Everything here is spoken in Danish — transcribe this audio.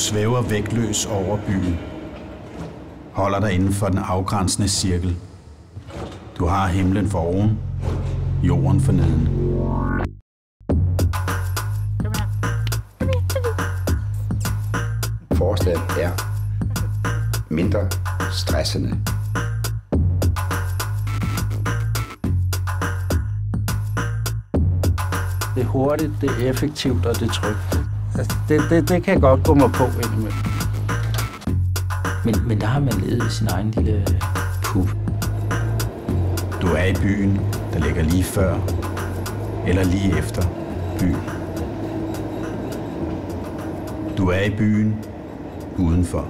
svæver vægtløs over byen. Holder dig inden for den afgrænsende cirkel. Du har himlen for oven, jorden for neden. Forslaget er mindre stressende. Det er hurtigt, det er effektivt og det er trygt. Altså, det kan godt gå mig på indimellem. Men der har man levet i sin egen lille pub. Du er i byen, der ligger lige før eller lige efter byen. Du er i byen udenfor.